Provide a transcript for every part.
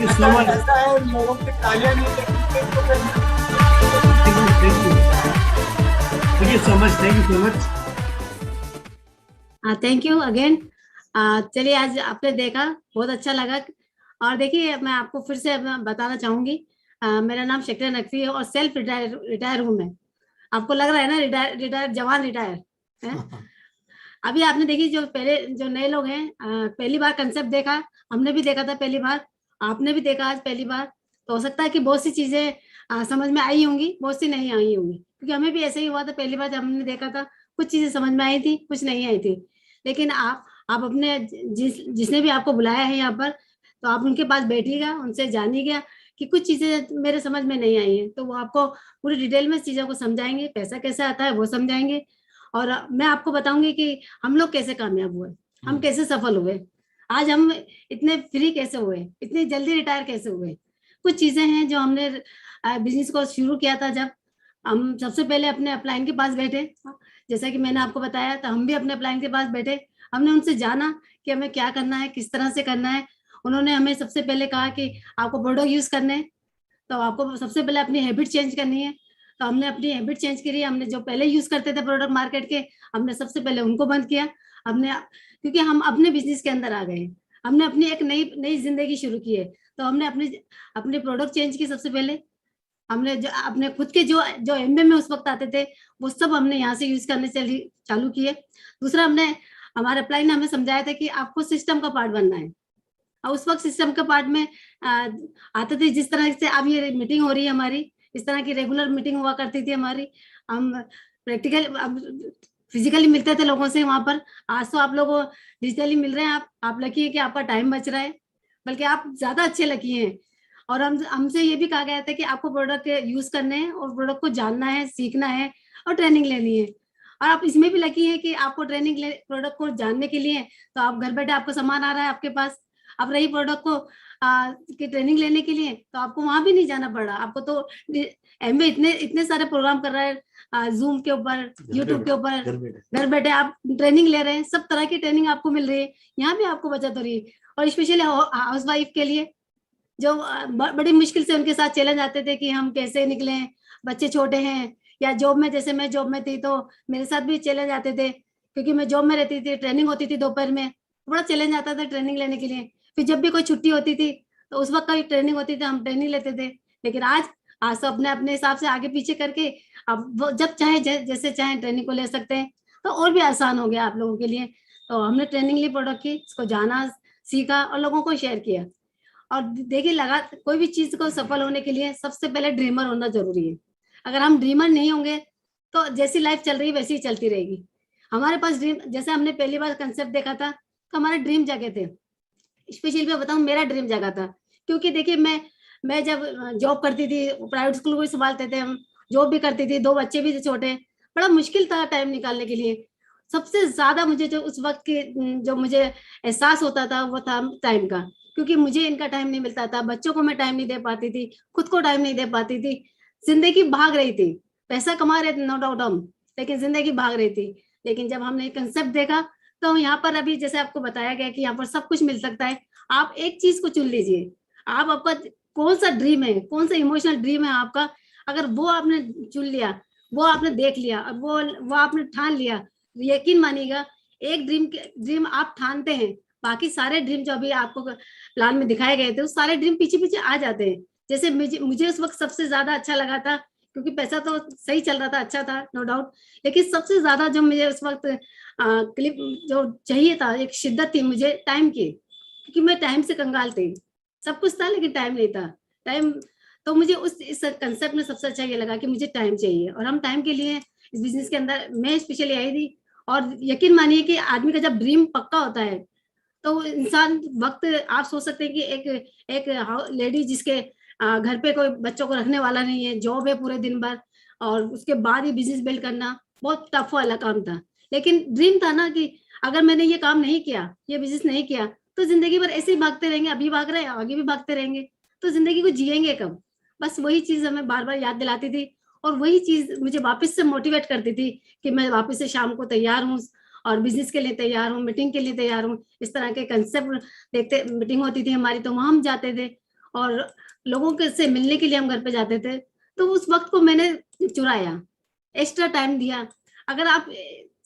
You so much. ऐसा है, लोगों की तालियां नहीं लगती तो फिर thank you so much, thank you so much. Thank you again. चलिए, आज आपने देखा, बहुत अच्छा लगा। और देखिए, मैं आपको फिर से बताना चाहूंगी, मेरा नाम शकीरा नकवी है और सेल्फ रिटायर हूँ मैं। आपको लग रहा है ना रिटायर रिटायर जवान रिटायर है। अभी आपने देखी, जो पहले जो नए लोग हैं, पहली बार कंसेप्ट देखा, हमने भी देखा था पहली बार, आपने भी देखा आज पहली बार। तो हो सकता है कि बहुत सी चीजें समझ में आई होंगी, बहुत सी नहीं आई होंगी, क्योंकि हमें भी ऐसे ही हुआ था पहली बार जब हमने देखा था। कुछ चीजें समझ में आई थी, कुछ नहीं आई थी। लेकिन आप अपने जिसने भी आपको बुलाया है यहाँ पर, तो आप उनके पास बैठिएगा, उनसे जानिएगा कि कुछ चीजें मेरे समझ में नहीं आई है, तो वो आपको पूरी डिटेल में चीजों को समझाएंगे, पैसा कैसे आता है वो समझाएंगे। और मैं आपको बताऊंगी कि हम लोग कैसे कामयाब हुए, हम कैसे सफल हुए, आज हम इतने फ्री कैसे हुए, इतनी जल्दी रिटायर कैसे हुए। कुछ चीजें हैं जो हमने बिजनेस को शुरू किया था, जब हम सबसे पहले अपने अपलाइन के पास बैठे, जैसा कि मैंने आपको बताया, तो हम भी अपने अपलाइन के पास बैठे, हमने उनसे जाना कि हमें क्या करना है, किस तरह से करना है। उन्होंने हमें सबसे पहले कहा कि आपको प्रोडक्ट यूज करने हैं, तो आपको सबसे पहले अपनी हैबिट चेंज करनी है। तो हमने अपनी हैबिट चेंज करी, हमने जो पहले यूज करते थे प्रोडक्ट मार्केट के, हमने सबसे पहले उनको बंद किया। हमने, क्योंकि हम अपने बिजनेस के अंदर आ गए, हमने अपनी एक नई नई जिंदगी शुरू की है, तो हमने अपनी अपने प्रोडक्ट चेंज की। सबसे पहले हमने जो अपने खुद के जो जो एमबीए में उस वक्त आते थे, वो सब हमने यहाँ से यूज करने चालू किए। दूसरा, हमने हमारे अप्लाई ने हमें समझाया था कि आपको सिस्टम का पार्ट बनना है। और उस वक्त सिस्टम के पार्ट में आते थे, जिस तरह से अब ये मीटिंग हो रही है हमारी, इस तरह की रेगुलर मीटिंग हुआ करती थी हमारी। हम प्रैक्टिकल फिजिकली मिलते थे लोगों से वहां पर। आज तो आप लोग डिजिटली मिल रहे हैं। आप लकी है कि आपका टाइम बच रहा है, बल्कि आप ज्यादा अच्छे लकी हैं। और हमसे ये भी कहा गया था कि आपको प्रोडक्ट यूज करने हैं और प्रोडक्ट को जानना है, सीखना है और ट्रेनिंग लेनी है। और आप इसमें भी लकी है कि आपको ट्रेनिंग प्रोडक्ट को जानने के लिए, तो आप घर बैठे आपको सामान आ रहा है आपके पास। अब रही प्रोडक्ट को की ट्रेनिंग लेने के लिए, तो आपको वहां भी नहीं जाना पड़ रहा। आपको तो एमवे इतने इतने सारे प्रोग्राम कर रहा है, जूम के ऊपर, यूट्यूब के ऊपर, घर बैठे आप ट्रेनिंग ले रहे हैं। सब तरह की ट्रेनिंग आपको मिल रही है, यहाँ भी आपको बचत हो रही है। और स्पेशली हाउस वाइफ के लिए, जो बड़ी मुश्किल से उनके साथ चैलेंज आते थे कि हम कैसे निकले, बच्चे छोटे हैं, या जॉब में, जैसे मैं जॉब में थी तो मेरे साथ भी चैलेंज आते थे, क्योंकि मैं जॉब में रहती थी, ट्रेनिंग होती थी दोपहर में, बड़ा चैलेंज आता था ट्रेनिंग लेने के लिए। फिर जब भी कोई छुट्टी होती थी, तो उस वक्त कभी ट्रेनिंग होती थी, हम ट्रेनिंग लेते थे। लेकिन आज तो अपने अपने हिसाब से आगे पीछे करके, अब वो जब चाहे जैसे चाहे ट्रेनिंग को ले सकते हैं। तो और भी आसान हो गया आप लोगों के लिए। तो हमने ट्रेनिंग ली प्रोडक्ट की, इसको जाना, सीखा और लोगों को शेयर किया। और देखिए, लगा, कोई भी चीज को सफल होने के लिए सबसे पहले ड्रीमर होना जरूरी है। अगर हम ड्रीमर नहीं होंगे, तो जैसी लाइफ चल रही है वैसी ही चलती रहेगी। हमारे पास ड्रीम, जैसे हमने पहली बार कंसेप्ट देखा था, तो हमारे ड्रीम जगह थे। स्पेशली मैं बताऊं, मेरा ड्रीम जगह था, क्योंकि देखिए, मैं जब जॉब करती थी, प्राइवेट स्कूल भी संभालते थे हम, जॉब भी करती थी, 2 बच्चे भी थे छोटे, बड़ा मुश्किल था टाइम निकालने के लिए। सबसे ज्यादा मुझे जो उस वक्त के जो मुझे एहसास होता था, वो था टाइम का, क्योंकि मुझे इनका टाइम नहीं मिलता था, बच्चों को मैं टाइम नहीं दे पाती थी, खुद को टाइम नहीं दे पाती थी। जिंदगी भाग रही थी, पैसा कमा रहे थे नो डाउट हम, लेकिन जिंदगी भाग रही थी। लेकिन जब हमने कंसेप्ट देखा, तो यहाँ पर अभी जैसे आपको बताया गया कि यहाँ पर सब कुछ मिल सकता है। आप एक चीज को चुन लीजिए, आप आपका कौन सा ड्रीम है, कौन सा इमोशनल ड्रीम है आपका, अगर वो आपने चुन लिया, वो आपने देख लिया, वो आपने ठान लिया, यकीन मानिएगा, एक ड्रीम आप ठानते हैं, बाकी सारे ड्रीम जो अभी आपको प्लान में दिखाए गए थे, उस सारे ड्रीम पीछे पीछे आ जाते हैं। जैसे मुझे उस वक्त सबसे ज्यादा अच्छा लगा था, क्योंकि पैसा तो सही चल रहा था, अच्छा था नो डाउट, लेकिन सबसे ज्यादा जो मुझे उस वक्त क्लिप जो चाहिए था, एक शिद्दत थी मुझे टाइम की, क्योंकि मैं टाइम से कंगाल थी। सब कुछ था लेकिन टाइम नहीं था। टाइम, तो मुझे इस कंसेप्ट में सबसे अच्छा ये लगा कि मुझे टाइम चाहिए, और हम टाइम के लिए इस बिजनेस के अंदर मैं स्पेशली आई थी। और यकीन मानिए कि आदमी का जब ड्रीम पक्का होता है, तो इंसान वक्त, आप सोच सकते हैं कि एक लेडी जिसके घर पे कोई बच्चों को रखने वाला नहीं है, जॉब है पूरे दिन भर, और उसके बाद ही बिजनेस बिल्ड करना बहुत टफ वाला काम था। लेकिन ड्रीम था ना कि अगर मैंने ये काम नहीं किया, ये बिजनेस नहीं किया, तो जिंदगी भर ऐसे ही भागते रहेंगे, अभी भाग रहे हैं आगे भी भागते रहेंगे, तो जिंदगी को जिएंगे कब। बस वही चीज हमें बार बार याद दिलाती थी, और वही चीज मुझे वापस से मोटिवेट करती थी कि मैं वापस से शाम को तैयार हूँ, और बिजनेस के लिए तैयार हूँ, मीटिंग के लिए तैयार हूँ। इस तरह के कंसेप्ट देखते, मीटिंग होती थी हमारी, तो वहां हम जाते थे, और लोगों के से मिलने के लिए हम घर पे जाते थे, तो उस वक्त को मैंने चुराया, एक्स्ट्रा टाइम दिया। अगर आप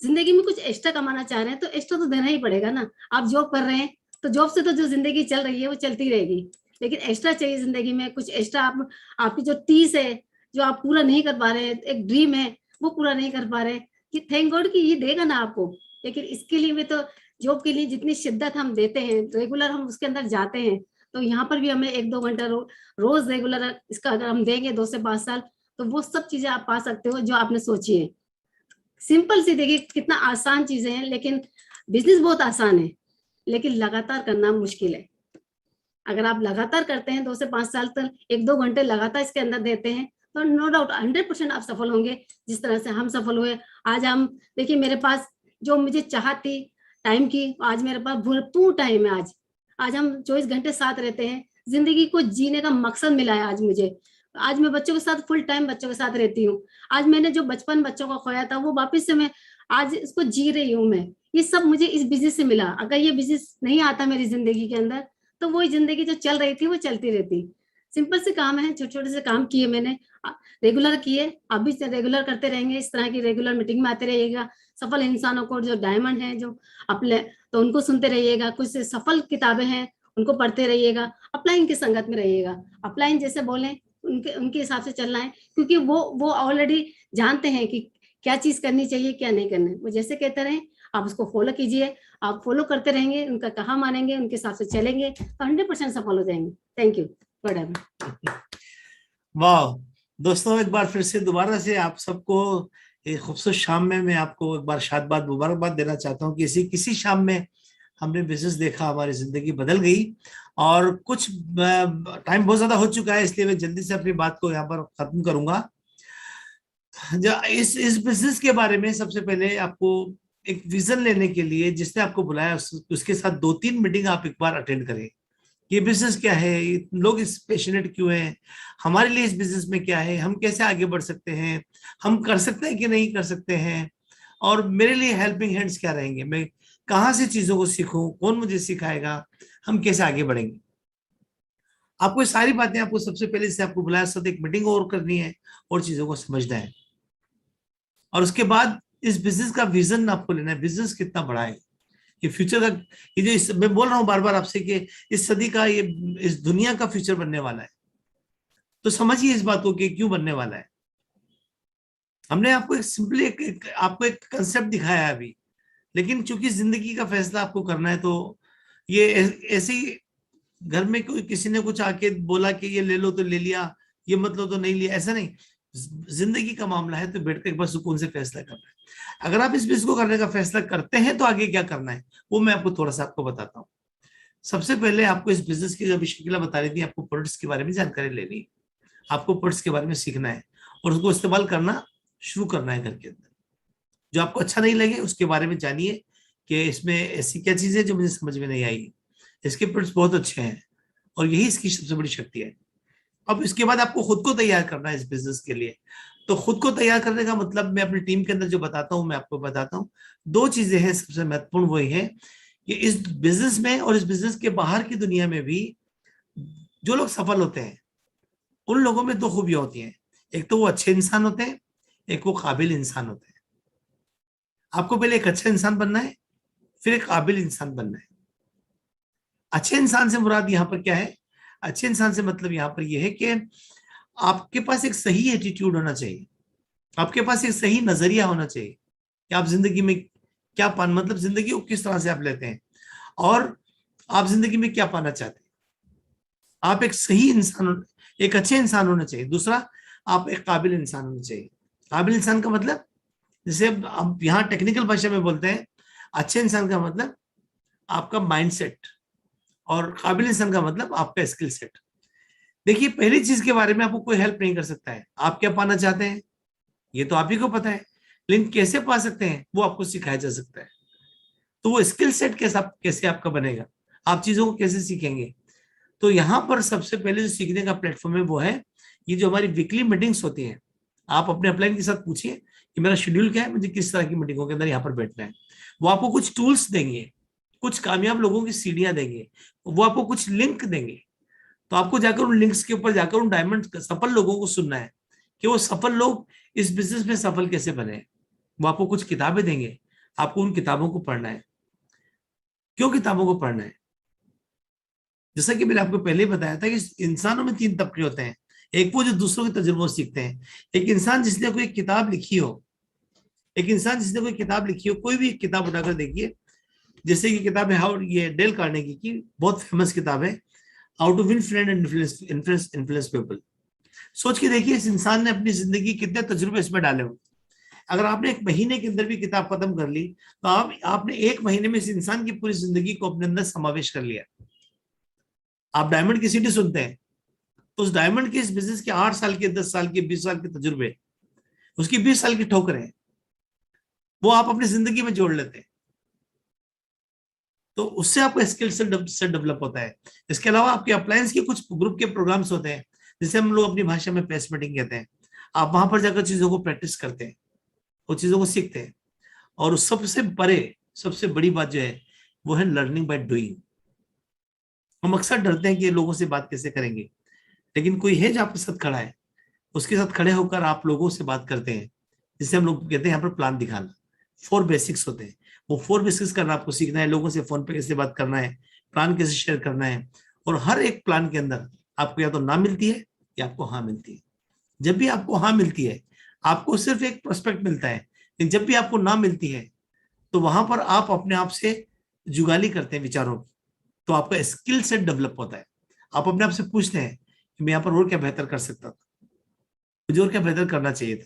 जिंदगी में कुछ एक्स्ट्रा कमाना चाह रहे हैं तो एक्स्ट्रा तो देना ही पड़ेगा ना। आप जॉब कर रहे हैं तो जॉब से तो जो जिंदगी चल रही है वो चलती रहेगी, लेकिन एक्स्ट्रा चाहिए जिंदगी में कुछ एक्स्ट्रा। आप आपकी जो 30 है जो आप पूरा नहीं कर पा रहे हैं, एक ड्रीम है वो पूरा नहीं कर पा रहे, कि थैंक गॉड कि ये देगा ना आपको, लेकिन इसके लिए भी तो जॉब के लिए जितनी शिद्दत हम देते हैं, रेगुलर हम उसके अंदर जाते हैं, तो यहाँ पर भी हमें 1-2 घंटा रोज रेगुलर इसका अगर हम देंगे 2 से 5 साल, तो वो सब चीजें आप पा सकते हो जो आपने सोची है। सिंपल सी, देखिए कितना आसान चीजें हैं, लेकिन बिजनेस बहुत आसान है, लेकिन लगातार करना मुश्किल है। अगर आप लगातार करते हैं 2 से 5 साल तक 1-2 घंटे लगातार इसके अंदर देते हैं, तो नो डाउट 100% आप सफल होंगे, जिस तरह से हम सफल हुए। आज हम देखिए, मेरे पास जो मुझे चाहत थी टाइम की, आज मेरे पास भरपूर टाइम है। आज हम 24 घंटे साथ रहते हैं, जिंदगी को जीने का मकसद मिला है आज मुझे। आज मैं बच्चों के साथ फुल टाइम बच्चों के साथ रहती हूँ। आज मैंने जो बचपन बच्चों का खोया था वो वापस से मैं आज इसको जी रही हूँ। मैं ये सब मुझे इस बिजनेस से मिला। अगर ये बिजनेस नहीं आता मेरी जिंदगी के अंदर, तो वही जिंदगी जो चल रही थी वो चलती रहती। सिंपल से काम है, छोटे छोटे से काम किए मैंने, रेगुलर किए, आप भी रेगुलर करते रहेंगे। इस तरह की रेगुलर मीटिंग में आते रहिएगा। सफल इंसानों को जो डायमंड है जो अपने, तो उनको सुनते रहिएगा। कुछ सफल किताबें हैं उनको पढ़ते रहिएगा। अपलाइन की संगत में रहिएगा। अपलाइन जैसे बोलें उनके हिसाब से चलना है, क्योंकि वो ऑलरेडी जानते हैं कि क्या चीज करनी चाहिए क्या नहीं करना है। वो जैसे कहते रहे आप उसको फॉलो कीजिए। आप फॉलो करते रहेंगे, उनका कहा मानेंगे, उनके हिसाब से चलेंगे तो 100% सफल हो जाएंगे। Thank you. वाह दोस्तों, एक बार फिर से दोबारा से आप सबको एक खूबसूरत शाम में मैं आपको एक बार शादबाद मुबारकबाद देना चाहता हूँ कि किसी शाम में हमने बिजनेस देखा, हमारी जिंदगी बदल गई। और कुछ टाइम बहुत ज्यादा हो चुका है, इसलिए मैं जल्दी से अपनी बात को यहाँ पर खत्म करूंगा। इस बिजनेस के बारे में सबसे पहले आपको एक विजन लेने के लिए जिसने आपको बुलाया उसके साथ 2-3 मीटिंग आप एक बार अटेंड करें। ये बिजनेस क्या है, लोग इस पैशनेट क्यों हैं, हमारे लिए इस बिजनेस में क्या है, हम कैसे आगे बढ़ सकते हैं, हम कर सकते हैं कि नहीं कर सकते हैं, और मेरे लिए हेल्पिंग हैंड्स क्या रहेंगे, मैं कहाँ से चीजों को सीखूं, कौन मुझे सिखाएगा, हम कैसे आगे बढ़ेंगे। आपको ये सारी बातें आपको सबसे पहले से आपको बुलाया साथ एक मीटिंग और करनी है और चीजों को समझना है। और उसके बाद इस बिजनेस का विजन आपको लेना है, बिजनेस कितना बड़ा है, ये फ्यूचर का, ये जो मैं बोल रहा हूं बार बार आपसे कि इस सदी का, ये इस दुनिया का फ्यूचर बनने वाला है। तो समझिए इस बात को कि क्यों बनने वाला है। हमने आपको एक सिंपली आपको एक कंसेप्ट दिखाया है अभी, लेकिन चूंकि जिंदगी का फैसला आपको करना है, तो ये ऐसे ही घर में कोई किसी ने कुछ आके बोला कि ये ले लो तो ले लिया, ये मत लो तो नहीं लिया, ऐसा नहीं। जिंदगी का मामला है तो बैठ कर एक बार सुकून से फैसला करना है। अगर आप इस बिजनेस को करने का फैसला करते हैं तो आगे क्या करना है वो मैं आपको थोड़ा सा आपको बताता हूँ। सबसे पहले आपको इस बिजनेस की अभी शकीला बता रही थी, आपको प्रोडक्ट्स के बारे में जानकारी लेनी है, आपको प्रोडक्ट्स के बारे में सीखना है और उसको इस्तेमाल करना शुरू करना है घर के अंदर। जो आपको अच्छा नहीं लगे उसके बारे में जानिए कि इसमें ऐसी क्या चीज है जो मुझे समझ में नहीं आई, इसके प्रोडक्ट्स बहुत अच्छे हैं और यही इसकी सबसे बड़ी शक्ति है। अब इसके बाद आपको खुद को तैयार करना है इस बिजनेस के लिए। तो खुद को तैयार करने का मतलब मैं अपनी टीम के अंदर जो बताता हूं मैं आपको बताता हूं। 2 चीजें हैं सबसे महत्वपूर्ण, वही है कि इस बिजनेस में और इस बिजनेस के बाहर की दुनिया में भी जो लोग सफल होते हैं उन लोगों में 2 खूबियां होती हैं। एक तो वो अच्छे इंसान होते हैं, एक वो काबिल इंसान होते हैं। आपको पहले एक अच्छा इंसान बनना है, फिर एक काबिल इंसान बनना है। अच्छे इंसान से मुराद यहाँ पर क्या है, अच्छे इंसान से मतलब यहाँ पर यह है कि आपके पास एक सही एटीट्यूड होना चाहिए, आपके पास एक सही नजरिया होना चाहिए कि आप जिंदगी में क्या पाना, मतलब जिंदगी को किस तरह से आप लेते हैं और आप जिंदगी में क्या पाना चाहते हैं। आप एक सही इंसान, एक अच्छे इंसान होना चाहिए। दूसरा, आप एक काबिल इंसान होना चाहिए। काबिल इंसान का मतलब, जैसे अब यहाँ टेक्निकल भाषा में बोलते हैं, अच्छे इंसान का मतलब आपका माइंडसेट और काबिल इंसान का मतलब आपका स्किल सेट। देखिए, पहली चीज के बारे में आपको कोई हेल्प नहीं कर सकता है। आप क्या पाना चाहते हैं ये तो आप ही को पता है, लेकिन कैसे पा सकते हैं वो आपको सिखाया जा सकता है। तो वो स्किल सेट कैसे आपका बनेगा, आप चीजों को कैसे सीखेंगे। तो यहाँ पर सबसे पहले जो सीखने का प्लेटफॉर्म है वो है ये जो हमारी वीकली मीटिंग्स होती हैं। आप अपने अपलाइन के साथ पूछिए कि मेरा शेड्यूल क्या है, मुझे किस तरह की मीटिंगों के अंदर यहाँ पर बैठना है। वो आपको कुछ टूल्स देंगे, कुछ कामयाब लोगों की सीढ़ियां देंगे, वो आपको कुछ लिंक देंगे। तो आपको जाकर उन लिंक्स के ऊपर जाकर उन डायमंड सफल लोगों को सुनना है कि वो सफल लोग इस बिजनेस में सफल कैसे बने। वो आपको कुछ किताबें देंगे, आपको उन किताबों को पढ़ना है। क्यों किताबों को पढ़ना है? जैसा कि मैंने आपको पहले ही बताया था कि इंसानों में 3 तबके होते हैं। एक वो जो दूसरों के तजुर्बों से सीखते हैं, एक इंसान जिसने कोई किताब लिखी हो, एक इंसान जिसने कोई किताब लिखी हो। कोई भी किताब उठाकर देखिए, जैसे कि किताब है हाउ, ये डेल कार्नेगी की बहुत फेमस किताब है, how to win friend and influence people. सोच के देखिए इस इंसान ने अपनी जिंदगी कितने तजुर्बे इसमें डाले हो। अगर आपने 1 महीने के अंदर भी किताब खत्म कर ली तो आपने 1 महीने में इस इंसान की पूरी जिंदगी को अपने अंदर समावेश कर लिया। आप डायमंड की सिटी सुनते हैं, तो उस डायमंड के इस बिजनेस के 8 साल के, 10 साल के, 20 साल के तजुर्बे, उसकी 20 साल की ठोकरें, वो आप अपनी जिंदगी में जोड़ लेते हैं। तो उससे आपका स्किल सेट डेवलप होता है। इसके अलावा आपके अप्लायंस के कुछ ग्रुप के प्रोग्राम्स होते हैं, जिसे हम लोग अपनी भाषा में पेस मीटिंग कहते हैं। आप वहां पर जाकर चीजों को प्रैक्टिस करते हैं, वो चीजों को सीखते हैं। और सबसे बड़े, सबसे बड़ी बात जो है वो है लर्निंग बाय डूइंग। हम अक्सर डरते हैं कि लोगों से बात कैसे करेंगे, लेकिन कोई है जो आपके साथ खड़ा है, उसके साथ खड़े होकर आप लोगों से बात करते हैं, जिसे हम लोग कहते हैं यहाँ पर प्लान दिखाना। 4 बेसिक्स होते हैं, वो 4 बेसिक्स करना आपको सीखना है। लोगों से फोन पे कैसे बात करना है, प्लान कैसे शेयर करना है, और हर एक प्लान के अंदर आपको या तो ना मिलती है या आपको हाँ मिलती है। जब भी आपको हाँ मिलती है, आपको सिर्फ एक प्रोस्पेक्ट मिलता है, लेकिन जब भी आपको ना मिलती है तो वहां पर आप अपने आप से जुगाली करते हैं विचारों की, तो आपका स्किल सेट डेवलप होता है। आप अपने आप से पूछते हैं कि मैं यहाँ पर और क्या बेहतर कर सकता था, मुझे और क्या बेहतर करना चाहिए था।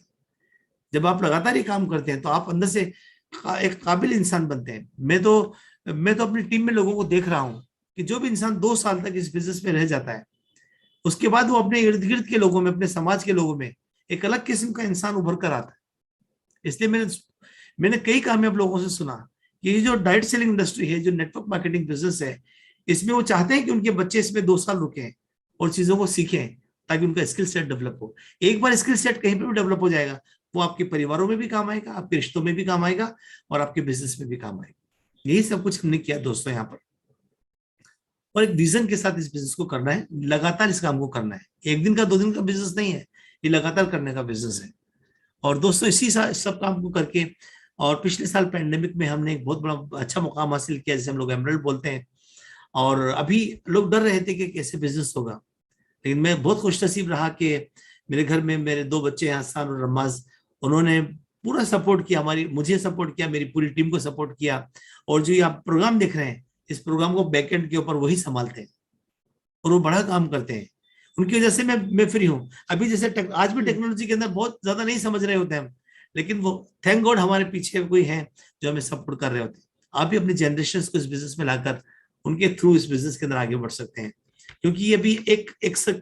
जब आप लगातार ये काम करते हैं तो आप अंदर से एक काबिल इंसान बनते हैं। मैं तो अपनी टीम में लोगों को देख रहा हूं कि जो भी इंसान 2 साल तक इस बिजनेस में रह जाता है, उसके बाद वो अपने इर्द गिर्द के लोगों में, अपने समाज के लोगों में एक अलग किस्म का इंसान उभर कर आता है। इसलिए मैंने कई कामयाब लोगों से सुना कि ये जो डायरेक्ट सेलिंग इंडस्ट्री है, जो नेटवर्क मार्केटिंग बिजनेस है, इसमें वो चाहते हैं कि उनके बच्चे इसमें 2 साल रुकें और चीजों को सीखें, ताकि उनका स्किल सेट डेवलप हो। एक बार स्किल सेट कहीं पर भी डेवलप हो जाएगा, वो आपके परिवारों में भी काम आएगा, आपके रिश्तों में भी काम आएगा, और आपके बिजनेस में भी काम आएगा। यही सब कुछ हमने किया दोस्तों यहाँ पर। और एक विजन के साथ इस बिजनेस को करना है, लगातार इस काम को करना है। 1 दिन का 2 दिन का बिजनेस नहीं है, ये लगातार करने का बिजनेस है। और दोस्तों इसी सब काम को करके, और पिछले साल पैंडेमिक में हमने एक बहुत बड़ा अच्छा मुकाम हासिल किया, जिसे हम लोग एमरल्ड बोलते हैं। और अभी लोग डर रहे थे कि कैसे बिजनेस होगा, लेकिन मैं बहुत खुशनसीब रहा कि मेरे घर में मेरे 2 बच्चे हैं, हसन और रमाज, उन्होंने पूरा सपोर्ट किया, मुझे सपोर्ट किया, मेरी पूरी टीम को सपोर्ट किया। और जो ये आप प्रोग्राम देख रहे हैं, इस प्रोग्राम को बैकएंड के ऊपर वही संभालते हैं और वो बड़ा काम करते हैं। उनकी वजह से मैं फ्री हूँ अभी। जैसे आज भी टेक्नोलॉजी के अंदर बहुत ज्यादा नहीं समझ रहे होते हैं, लेकिन वो थैंक गॉड हमारे पीछे कोई है जो हमें सपोर्ट कर रहे होते हैं। आप भी अपनी जनरेशन को इस बिजनेस में लाकर उनके थ्रू इस बिजनेस के अंदर आगे बढ़ सकते हैं। क्योंकि ये भी एक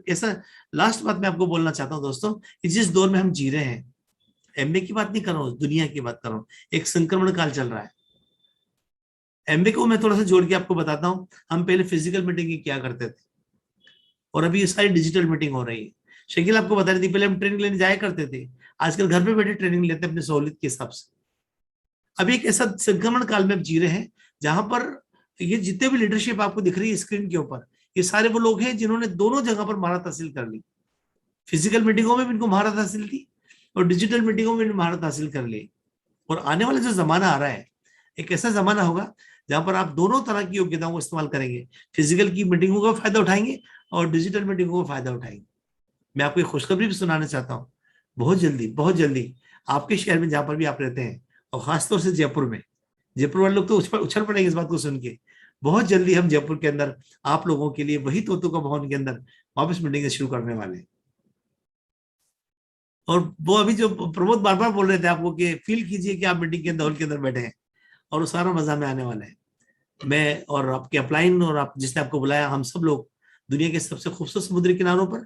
ऐसा लास्ट बात मैं आपको बोलना चाहता हूँ दोस्तों, कि जिस दौर में हम जी रहे हैं, एमबीए की बात नहीं कर रहा हूँ, दुनिया की बात कर रहा हूँ, एक संक्रमण काल चल रहा है। एमबीए को मैं थोड़ा सा जोड़ के आपको बताता हूँ। हम पहले फिजिकल मीटिंग किया करते थे, और अभी ये सारी डिजिटल मीटिंग हो रही है। शकील आपको बता रही थी, पहले हम ट्रेनिंग लेने जाया करते थे, आजकल घर पे बैठे ट्रेनिंग लेते हैं अपनी सहूलियत के हिसाब से। अभी एक ऐसा संक्रमण काल में जी रहे हैं जहां पर ये जितने भी लीडरशिप आपको दिख रही है स्क्रीन के ऊपर, ये सारे वो लोग हैं जिन्होंने दोनों जगह पर महारत हासिल कर ली। फिजिकल मीटिंगों में भी इनको महारत हासिल थी, और डिजिटल मीटिंगों में भी महारत हासिल कर ली। और आने वाला जो जमाना आ रहा है, एक ऐसा जमाना होगा जहां पर आप दोनों तरह की योग्यताओं को इस्तेमाल करेंगे। फिजिकल की मीटिंगों का फायदा उठाएंगे और डिजिटल मीटिंगों का फायदा उठाएंगे। मैं आपको एक खुशखबरी भी सुनाना चाहता हूँ। बहुत जल्दी आपके शहर में जहां पर भी आप रहते हैं, और खासतौर से जयपुर में, जयपुर वाले लोग तो उछल पड़ेंगे इस बात को सुन के। बहुत जल्दी हम जयपुर के अंदर आप लोगों के लिए वही तोतों का भवन के अंदर वापस मीटिंग शुरू करने वाले हैं। और वो अभी जो प्रमोद बार बार बोल रहे थे आपको कि फील कीजिए कि आप मीटिंग के अंदर हॉल के अंदर बैठे हैं, और वो सारा मजा में आने वाला है। मैं और आपके अपलाइन और आप जिसने आपको बुलाया, हम सब लोग दुनिया के सबसे खूबसूरत समुद्री किनारों पर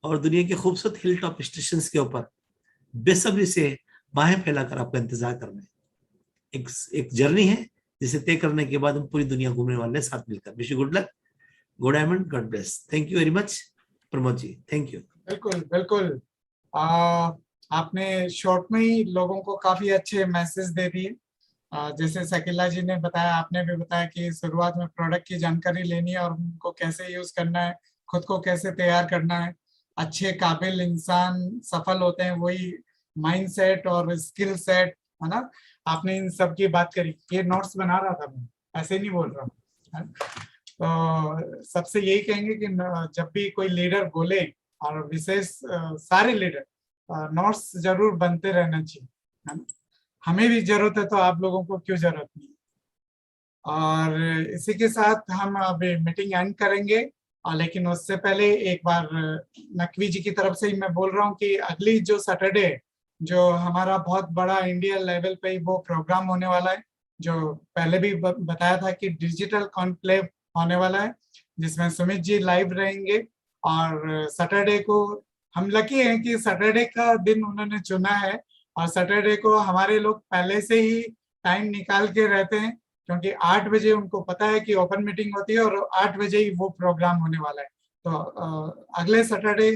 और दुनिया के खूबसूरत हिल टॉप स्टेशन के ऊपर बेसब्री से बाहें फैलाकर आपका इंतजार कर रहे हैं। एक जर्नी है जिसे तय करने के बाद हम पूरी दुनिया घूमने वाले हैं साथ मिलकर। Wish you good luck, good diamond, god bless. Thank you very much Pramod ji, thank you. बिल्कुल बिल्कुल। आपने शॉर्ट में ही लोगों को काफी अच्छे मैसेज दे दिए। जैसे शकीला जी ने बताया, आपने भी बताया कि शुरुआत में प्रोडक्ट की जानकारी लेनी है और उनको कैसे यूज करना है, खुद को कैसे तैयार करना है। अच्छे काबिल इंसान सफल होते हैं वही माइंड सेट और स्किल सेट, है ना। आपने इन सब की बात करी, ये नोट्स बना रहा था मैं, ऐसे नहीं बोल रहा हूँ, है। तो सबसे यही कहेंगे कि जब भी कोई लीडर बोले, और विशेष सारे लीडर, नोट्स जरूर बनते रहना चाहिए, है ना। हमें भी जरूरत है तो आप लोगों को क्यों जरूरत नहीं। और इसी के साथ हम अभी मीटिंग एंड करेंगे, और लेकिन उससे पहले एक बार नकवी जी की तरफ से ही मैं बोल रहा हूँ कि अगली जो सैटरडे जो हमारा बहुत बड़ा इंडिया लेवल पे ही वो प्रोग्राम होने वाला है, जो पहले भी बताया था कि डिजिटल कॉन्क्लेव होने वाला है, जिसमें सुमित जी लाइव रहेंगे। और सैटरडे को हम लकी हैं कि सैटरडे का दिन उन्होंने चुना है, और सैटरडे को हमारे लोग पहले से ही टाइम निकाल के रहते हैं, क्योंकि 8 बजे उनको पता है कि ओपन मीटिंग होती है और 8 बजे ही वो प्रोग्राम होने वाला है। तो अगले सैटरडे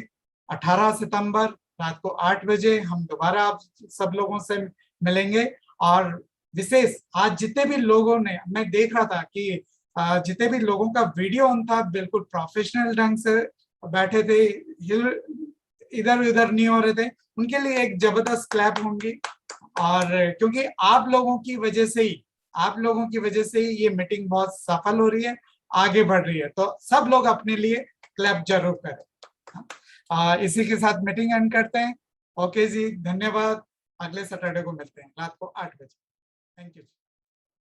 18 सितंबर रात को 8 बजे हम दोबारा आप सब लोगों से मिलेंगे। और विशेष आज जितने भी लोगों ने, मैं देख रहा था कि जितने भी लोगों का वीडियो ऑन था, बिल्कुल प्रोफेशनल ढंग से बैठे थे, इधर उधर नहीं हो रहे थे, उनके लिए एक जबरदस्त क्लैप होंगी। और क्योंकि आप लोगों की वजह से ही ये मीटिंग बहुत सफल हो रही है, आगे बढ़ रही है, तो सब लोग अपने लिए क्लैप जरूर करें। इसी के साथ मीटिंग एंड करते हैं। ओके जी, धन्यवाद। अगले सैटरडे को मिलते हैं रात को 8 बजे। Thank you.